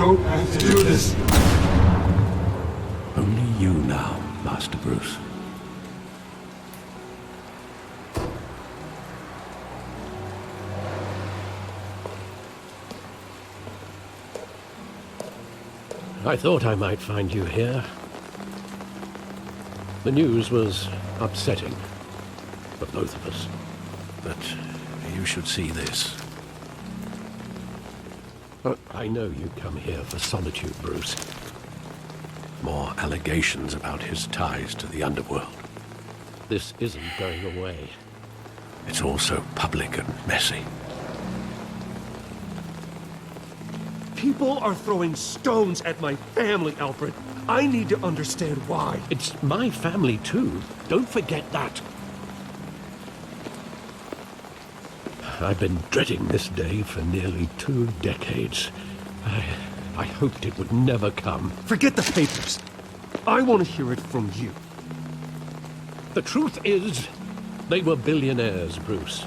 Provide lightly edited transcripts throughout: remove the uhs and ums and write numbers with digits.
don't have to do this. Only you now, Master Bruce. I thought I might find you here. The news was upsetting for both of us. But you should see this. I know you come here for solitude, Bruce. More allegations about his ties to the underworld. This isn't going away. It's all so public and messy. People are throwing stones at my family, Alfred. I need to understand why. It's my family, too. Don't forget that. I've been dreading this day for nearly 2 decades. I hoped it would never come. Forget the papers. I want to hear it from you. The truth is, they were billionaires, Bruce.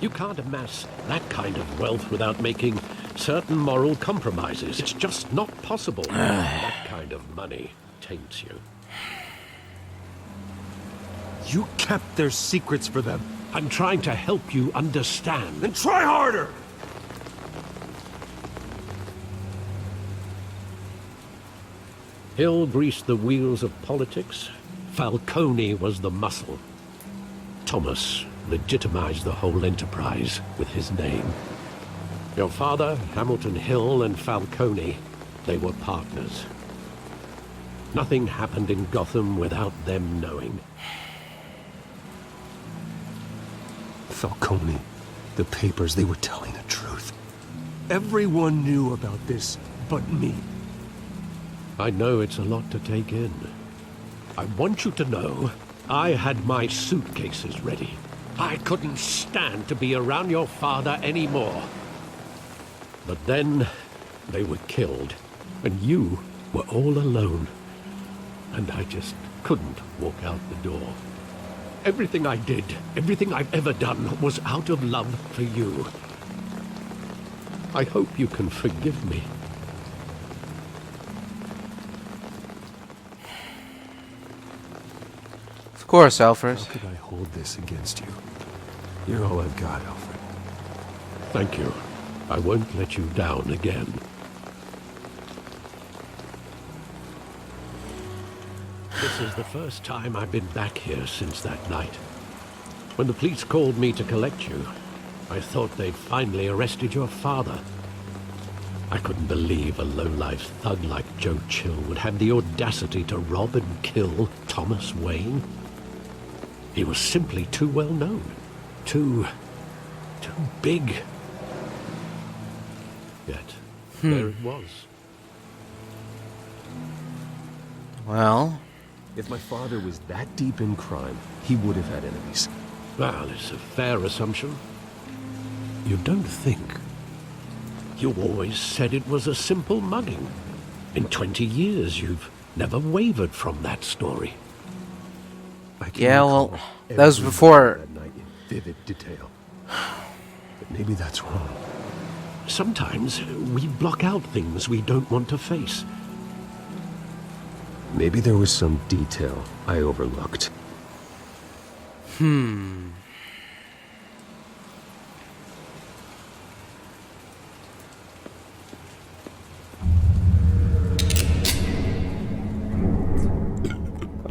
You can't amass that kind of wealth without making certain moral compromises. It's just not possible. That kind of money taints you. You kept their secrets for them. I'm trying to help you understand. Then try harder! Hill greased the wheels of politics. Falcone was the muscle. Thomas legitimized the whole enterprise with his name. Your father, Hamilton Hill, and Falcone, they were partners. Nothing happened in Gotham without them knowing. Falcone, the papers, they were telling the truth. Everyone knew about this but me. I know it's a lot to take in. I want you to know I had my suitcases ready. I couldn't stand to be around your father anymore. But then they were killed, and you were all alone. And I just couldn't walk out the door. Everything I did, everything I've ever done, was out of love for you. I hope you can forgive me. Of course, Alfred. How could I hold this against you? You're all I've got, Alfred. Thank you. I won't let you down again. This is the first time I've been back here since that night. When the police called me to collect you, I thought they'd finally arrested your father. I couldn't believe a low-life thug like Joe Chill would have the audacity to rob and kill Thomas Wayne. He was simply too well known. Too big. Yet, there it was. Well, If my father was that deep in crime, he would have had enemies. Well, it's a fair assumption. You don't think. You always said it was a simple mugging. In 20 years, you've never wavered from that story. I can yeah, recall well, that was every before. moment that night in vivid detail. But maybe that's wrong. Sometimes we block out things we don't want to face. Maybe there was some detail I overlooked. I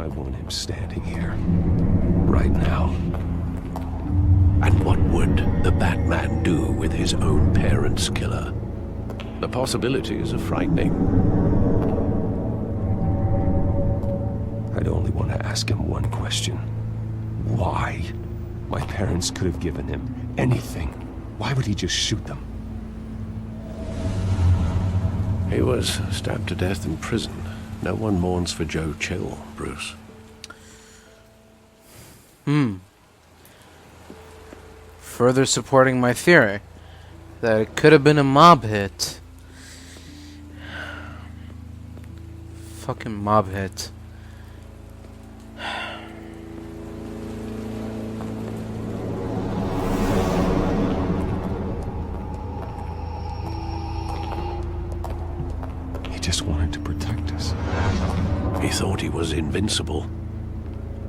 want him standing here. Right now. And what would the Batman do with his own parents' killer? The possibilities are frightening. I'd only want to ask him one question. Why? My parents could have given him anything. Why would he just shoot them? He was stabbed to death in prison. No one mourns for Joe Chill, Bruce. Further supporting my theory that it could have been a mob hit. Fucking mob hit. thought he was invincible.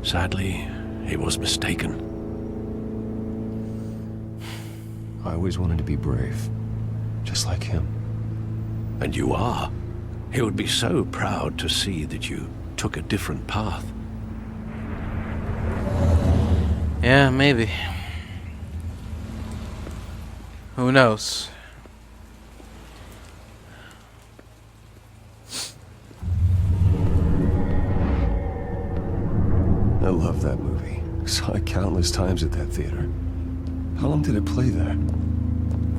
Sadly, he was mistaken. I always wanted to be brave, just like him. And you are. He would be so proud to see that you took a different path. Yeah, maybe. Who knows? I love that movie. Saw it countless times at that theater. How long did it play there?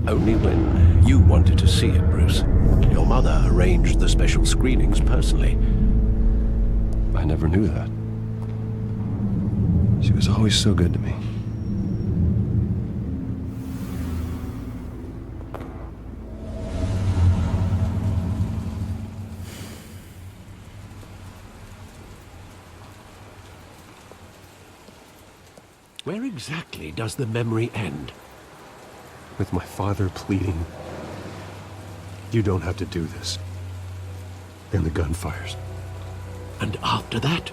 Only when you wanted to see it, Bruce. Your mother arranged the special screenings personally. I never knew that. She was always so good to me. Where exactly does the memory end? With my father pleading, "You don't have to do this." And the gun fires. And after that?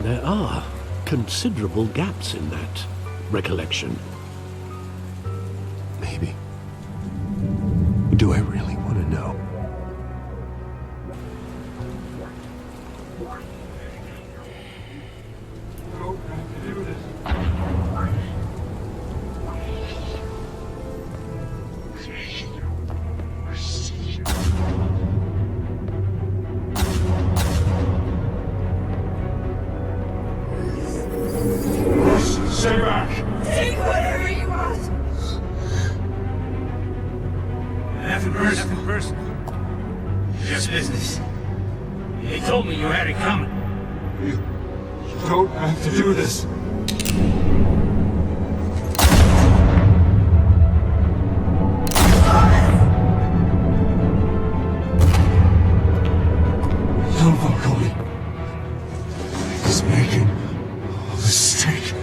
There are considerable gaps in that recollection. Maybe. Do I really want to know? Stay back! Take whatever you want. Nothing personal. Just business. He told me you had it coming. You don't have to do this. Tom Falcone is making a mistake.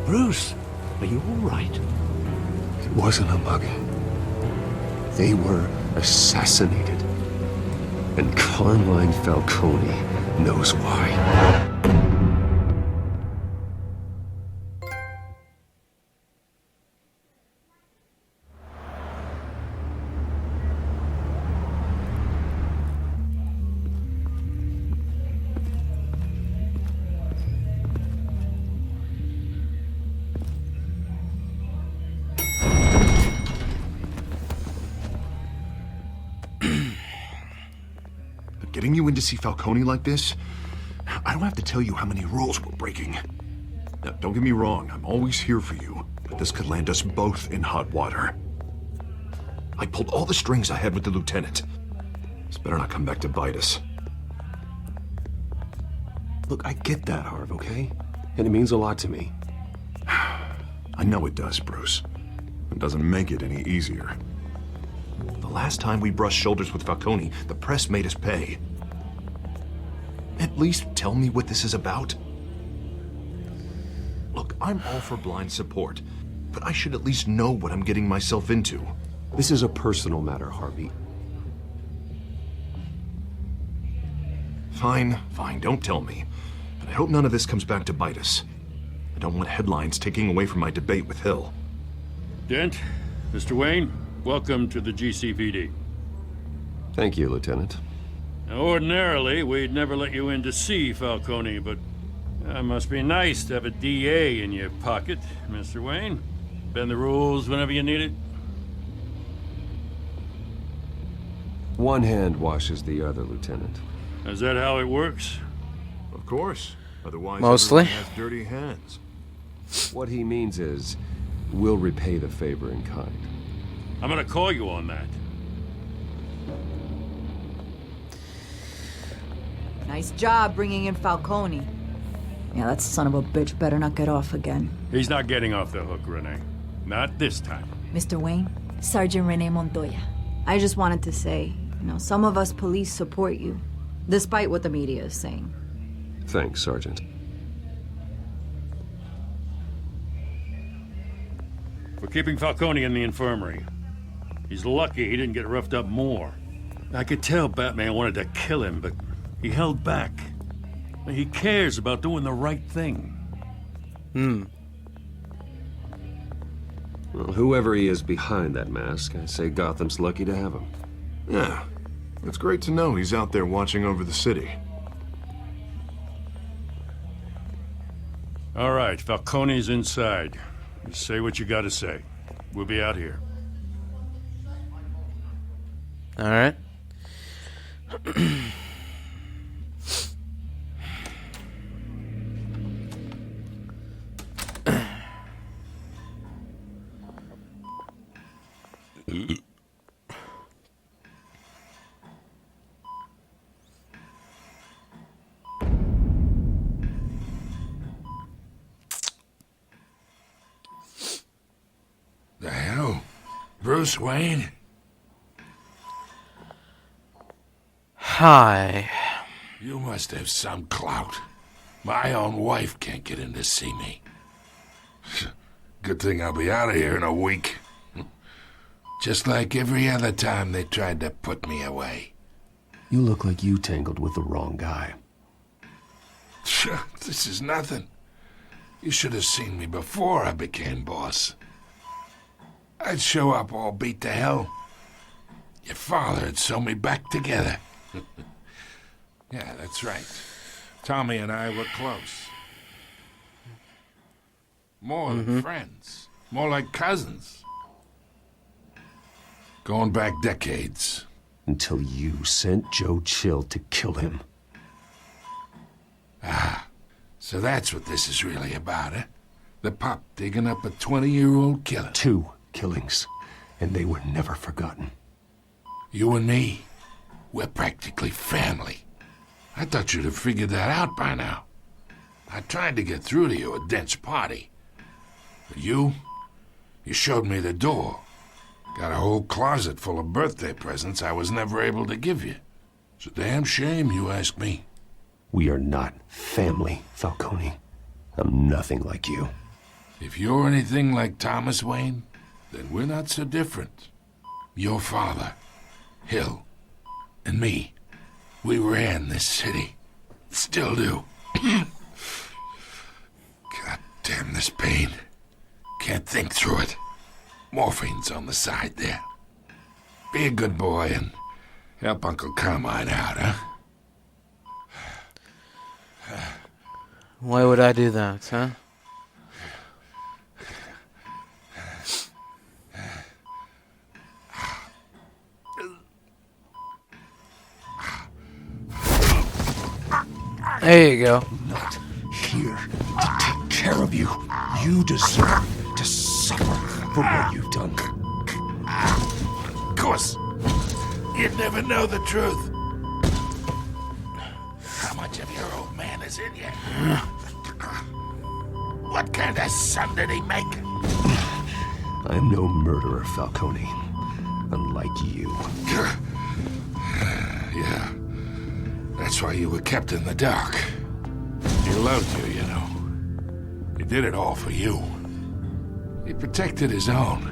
Bruce, are you all right? It wasn't a mugging. They were assassinated. And Carmine Falcone knows why. Getting you in to see Falcone like this, I don't have to tell you how many rules we're breaking. Now, don't get me wrong, I'm always here for you, but this could land us both in hot water. I pulled all the strings I had with the lieutenant. This better not come back to bite us. Look, I get that, Harv, okay? And it means a lot to me. I know it does, Bruce. It doesn't make it any easier. The last time we brushed shoulders with Falcone, the press made us pay. At least tell me what this is about. Look, I'm all for blind support, but I should at least know what I'm getting myself into. This is a personal matter, Harvey. Fine, don't tell me. But I hope none of this comes back to bite us. I don't want headlines taking away from my debate with Hill. Dent, Mr. Wayne, welcome to the GCPD. Thank you, Lieutenant. Now, ordinarily, we'd never let you in to see Falcone, but it must be nice to have a DA in your pocket, Mr. Wayne. Bend the rules whenever you need it. One hand washes the other, Lieutenant. Is that how it works? Of course. Otherwise, Mostly. everyone has dirty hands. What he means is, we'll repay the favor in kind. I'm gonna call you on that. Nice job bringing in Falcone. Yeah, that son of a bitch better not get off again. He's not getting off the hook, Renee. Not this time. Mr. Wayne, Sergeant Renee Montoya. I just wanted to say, some of us police support you, despite what the media is saying. Thanks, Sergeant. We're keeping Falcone in the infirmary. He's lucky he didn't get roughed up more. I could tell Batman wanted to kill him, but he held back. He cares about doing the right thing. Well, whoever he is behind that mask, I say Gotham's lucky to have him. Yeah, it's great to know he's out there watching over the city. All right, Falcone's inside. You say what you gotta say. We'll be out here. All right. The hell? Bruce Wayne? Hi. You must have some clout. My own wife can't get in to see me. Good thing I'll be out of here in a week. Just like every other time they tried to put me away. You look like you tangled with the wrong guy. This is nothing. You should have seen me before I became boss. I'd show up all beat to hell. Your father'd sew me back together. Yeah, that's right. Tommy and I were close. More than friends. More like cousins. Going back decades. Until you sent Joe Chill to kill him. So that's what this is really about, eh? The pup digging up a 20-year-old killer. 2 killings, and they were never forgotten. You and me, we're practically family. I thought you'd have figured that out by now. I tried to get through to you at Dent's party. But you showed me the door. Got a whole closet full of birthday presents I was never able to give you. It's a damn shame, you ask me. We are not family, Falcone. I'm nothing like you. If you're anything like Thomas Wayne, then we're not so different. Your father, Hill, and me, we ran this city. Still do. God damn this pain. Can't think through it. Morphine's on the side there. Be a good boy and help Uncle Carmine out, huh? Why would I do that, huh? There you go. Not here to take care of you. You deserve to suffer for what you've done. Of course. You'd never know the truth. How much of your old man is in you? What kind of son did he make? I'm no murderer, Falcone. Unlike you. Yeah. That's why you were kept in the dark. He loved you, you know. He did it all for you. He protected his own.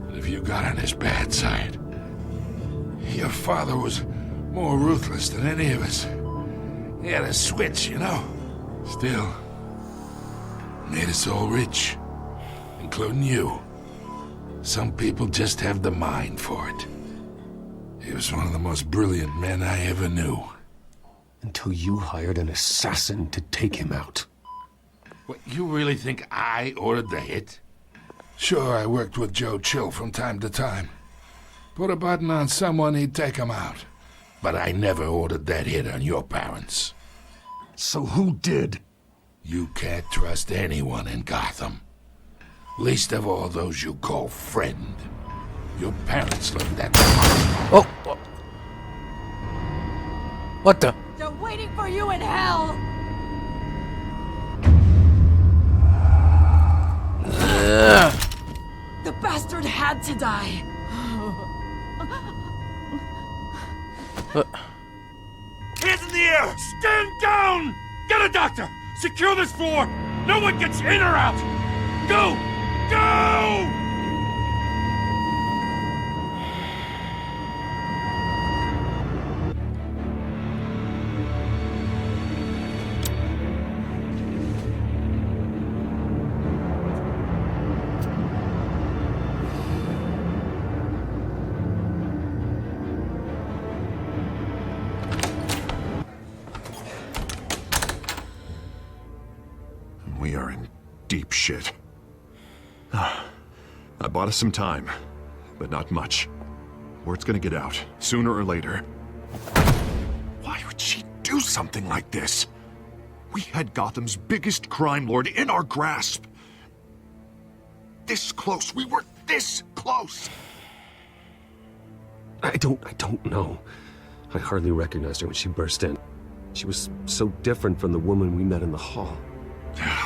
And if you got on his bad side, your father was more ruthless than any of us. He had a switch, you know. Still, made us all rich, including you. Some people just have the mind for it. He was one of the most brilliant men I ever knew. Until you hired an assassin to take him out. What, you really think I ordered the hit? Sure, I worked with Joe Chill from time to time. Put a button on someone, he'd take him out. But I never ordered that hit on your parents. So who did? You can't trust anyone in Gotham. Least of all those you call friend. Your parents learned that. Oh! What the? They're waiting for you in hell! The bastard had to die. Hands in the air! Stand down! Get a doctor! Secure this floor! No one gets in or out! Go! Go! We are in deep shit. I bought us some time, but not much. Word's gonna get out, sooner or later. Why would she do something like this? We had Gotham's biggest crime lord in our grasp. This close. We were this close. I don't know. I hardly recognized her when she burst in. She was so different from the woman we met in the hall.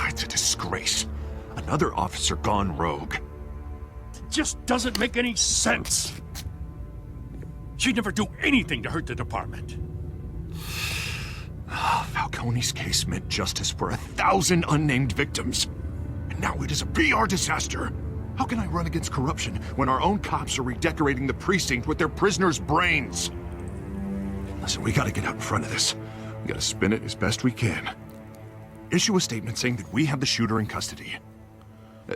It's a disgrace. Another officer gone rogue. Just doesn't make any sense. She'd never do anything to hurt the department. Falcone's case meant justice for 1,000 unnamed victims. And now it is a PR disaster. How can I run against corruption when our own cops are redecorating the precinct with their prisoners' brains? Listen, we gotta get out in front of this. We gotta spin it as best we can. Issue a statement saying that we have the shooter in custody.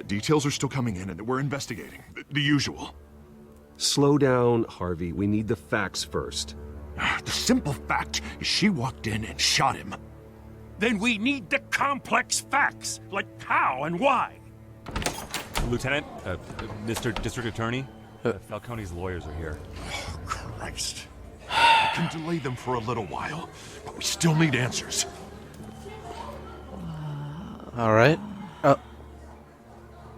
Details are still coming in and that we're investigating. The usual. Slow down, Harvey. We need the facts first. The simple fact is she walked in and shot him. Then we need the complex facts, like how and why. Lieutenant, Mr. District Attorney, Falcone's lawyers are here. Oh, Christ. I can delay them for a little while, but we still need answers. All right.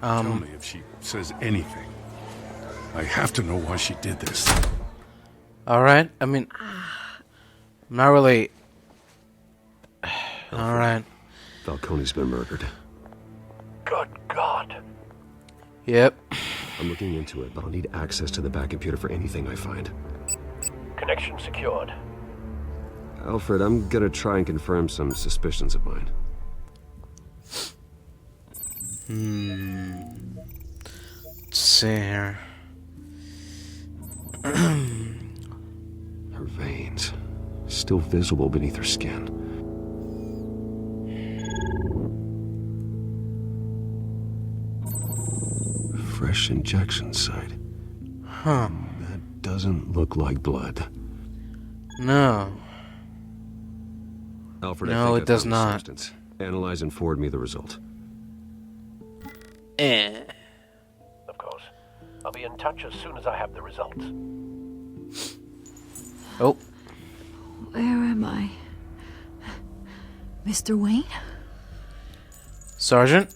Tell me if she says anything. I have to know why she did this. All right. I mean, not really. All right. Falcone's been murdered. Good God. Yep. I'm looking into it, but I'll need access to the back computer for anything I find. Connection secured. Alfred, I'm gonna try and confirm some suspicions of mine. Let's see here. Her veins, still visible beneath her skin. Fresh injection site. Huh. That doesn't look like blood. No. Alfred, No, I think it I does found the not. substance. Analyze and forward me the result. Of course. I'll be in touch as soon as I have the results. Oh. Where am I? Mr. Wayne? Sergeant?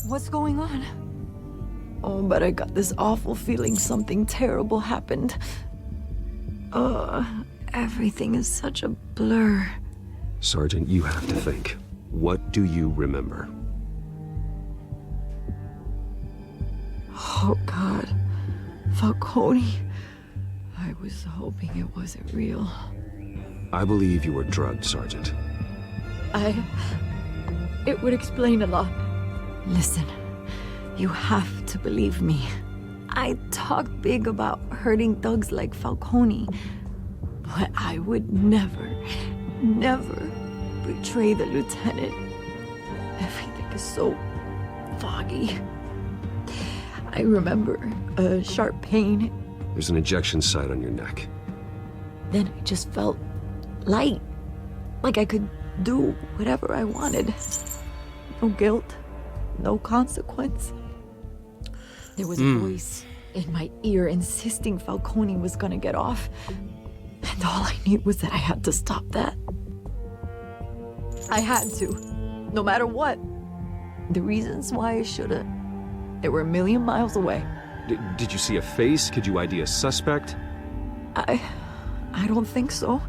What's going on? Oh, but I got this awful feeling something terrible happened. Everything is such a blur. Sergeant, you have to think. What do you remember? Oh, God. Falcone. I was hoping it wasn't real. I believe you were drugged, Sergeant. It would explain a lot. Listen, you have to believe me. I talk big about hurting thugs like Falcone, but I would never betray the lieutenant. Everything is so foggy. I remember a sharp pain. There's an injection site on your neck. Then I just felt light. Like I could do whatever I wanted. No guilt, no consequence. There was a voice in my ear insisting Falcone was gonna get off. And all I knew was that I had to stop that. I had to. No matter what. The reasons why I shouldn't, they were a million miles away. Did you see a face? Could you ID a suspect? I don't think so.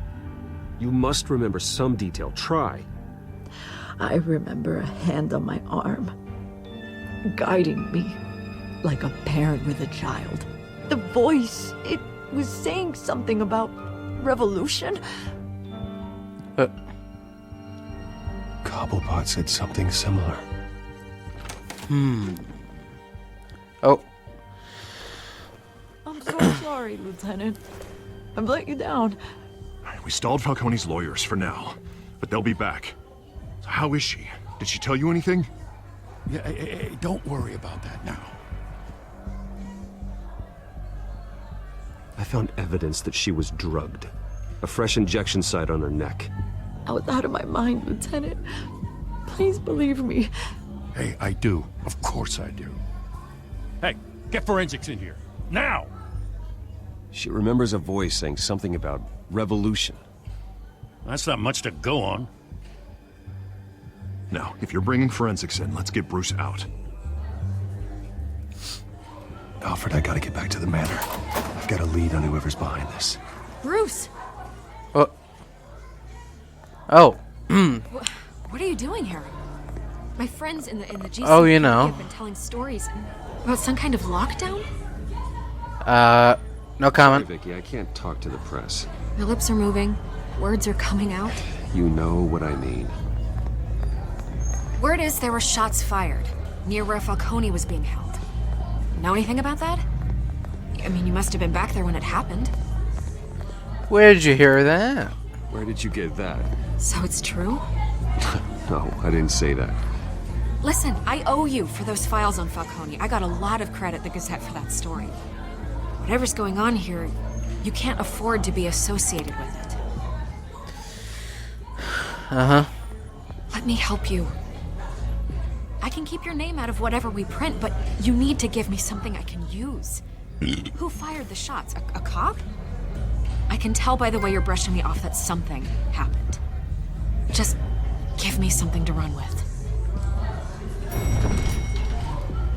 You must remember some detail. Try. I remember a hand on my arm, guiding me like a parent with a child. The voice, it was saying something about revolution. Cobblepot said something similar. Oh. I'm so sorry, Lieutenant. I've let you down. We stalled Falcone's lawyers for now, but they'll be back. So how is she? Did she tell you anything? Yeah, hey, don't worry about that now. I found evidence that she was drugged. A fresh injection site on her neck. I was out of my mind, Lieutenant. Please believe me. Hey, I do. Of course I do. Hey, get forensics in here. Now! She remembers a voice saying something about revolution. That's not much to go on. Now, if you're bringing forensics in, let's get Bruce out. Alfred, I gotta get back to the manor. I've got a lead on whoever's behind this. Bruce! Oh. What are you doing here? My friends in the GC Oh, you know. have been telling stories about some kind of lockdown? No comment. Sorry, Vicky, I can't talk to the press. Your lips are moving. Words are coming out. You know what I mean. Word is there were shots fired near where Falcone was being held. Know anything about that? I mean, you must have been back there when it happened. Where did you hear that? Where did you get that? So it's true? No, I didn't say that. Listen, I owe you for those files on Falcone. I got a lot of credit at the Gazette for that story. Whatever's going on here, you can't afford to be associated with it. Uh-huh. Let me help you. I can keep your name out of whatever we print, but you need to give me something I can use. Who fired the shots? A cop? I can tell by the way you're brushing me off that something happened. Just give me something to run with.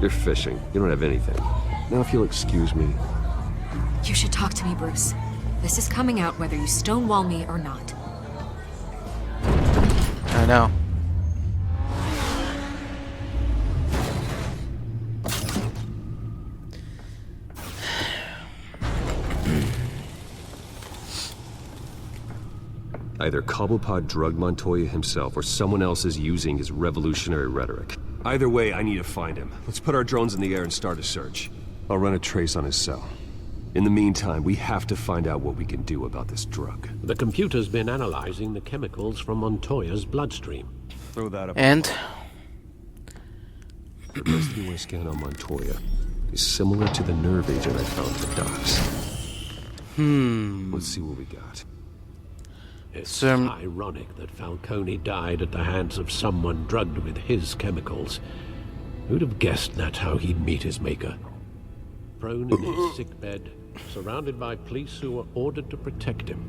You're fishing. You don't have anything. Now if you'll excuse me. You should talk to me, Bruce. This is coming out whether you stonewall me or not. I know. Either Cobblepot drugged Montoya himself or someone else is using his revolutionary rhetoric. Either way, I need to find him. Let's put our drones in the air and start a search. I'll run a trace on his cell. In the meantime, we have to find out what we can do about this drug. The computer's been analyzing the chemicals from Montoya's bloodstream. Throw that up. And? The best viewer scan on Montoya is similar to the nerve agent I found at the docks. Let's see what we got. It's ironic that Falcone died at the hands of someone drugged with his chemicals. Who'd have guessed that's how he'd meet his maker? Prone in his sickbed, surrounded by police who were ordered to protect him.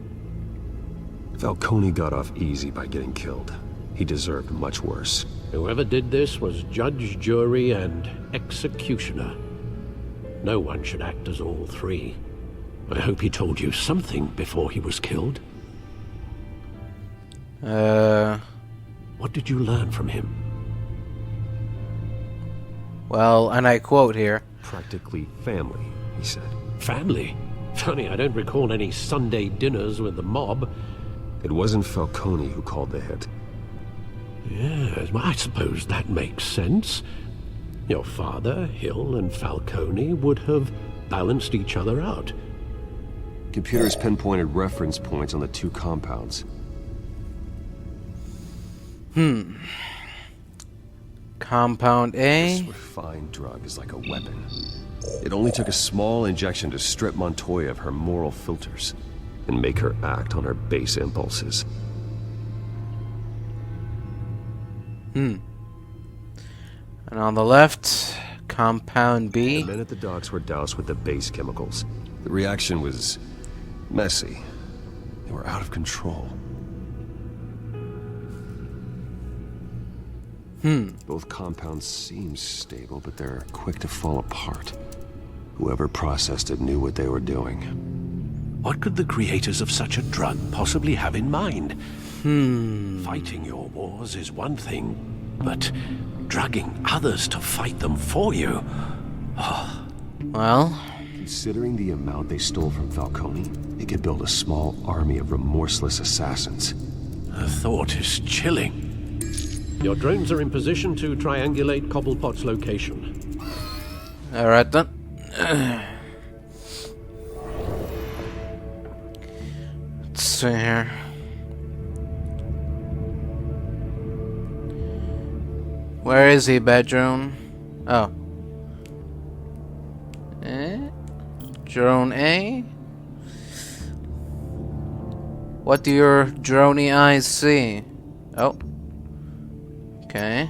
Falcone got off easy by getting killed. He deserved much worse. Whoever did this was judge, jury, and executioner. No one should act as all three. I hope he told you something before he was killed. What did you learn from him? Well, and I quote here. Practically family, he said. Family? Funny, I don't recall any Sunday dinners with the mob. It wasn't Falcone who called the hit. Yes, well, I suppose that makes sense. Your father, Hill, and Falcone would have balanced each other out. Computers pinpointed reference points on the two compounds. Compound A. This refined drug is like a weapon. It only took a small injection to strip Montoya of her moral filters and make her act on her base impulses. And on the left, Compound B. The men at the docks were doused with the base chemicals. The reaction was messy. They were out of control. Both compounds seem stable, but they're quick to fall apart. Whoever processed it knew what they were doing. What could the creators of such a drug possibly have in mind? Fighting your wars is one thing, but drugging others to fight them for you? Well, Considering the amount they stole from Falcone, they could build a small army of remorseless assassins. The thought is chilling. Your drones are in position to triangulate Cobblepot's location. alright then. Let's see here. Where is he, Bedroom? Oh. Drone A? What do your droney eyes see? Oh. Okay.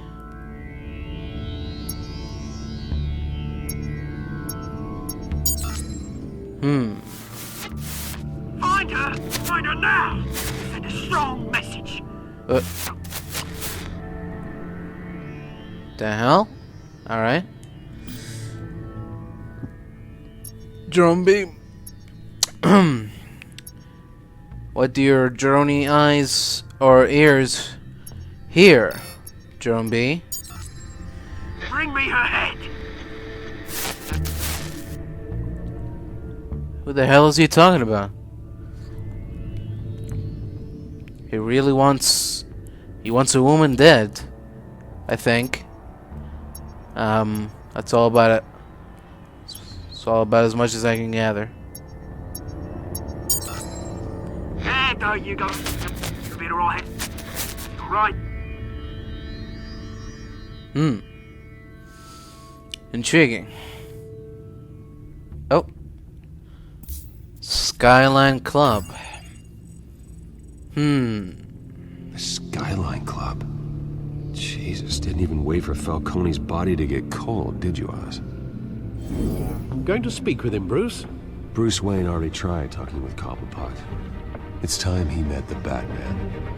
Find her! Find her now! Send a strong message. The hell? Alright. Drone B. What do your droney eyes or ears hear, Drone B? Bring me her head. Who the hell is he talking about? He really wants... He wants a woman dead, I think. That's all about it. It's all about as much as I can gather. There you go. You'll be alright. Alright. Intriguing. Oh. Skyline Club. The Skyline Club? Jesus, didn't even wait for Falcone's body to get cold, did you, Oz? I'm going to speak with him, Bruce. Bruce Wayne already tried talking with Cobblepot. It's time he met the Batman.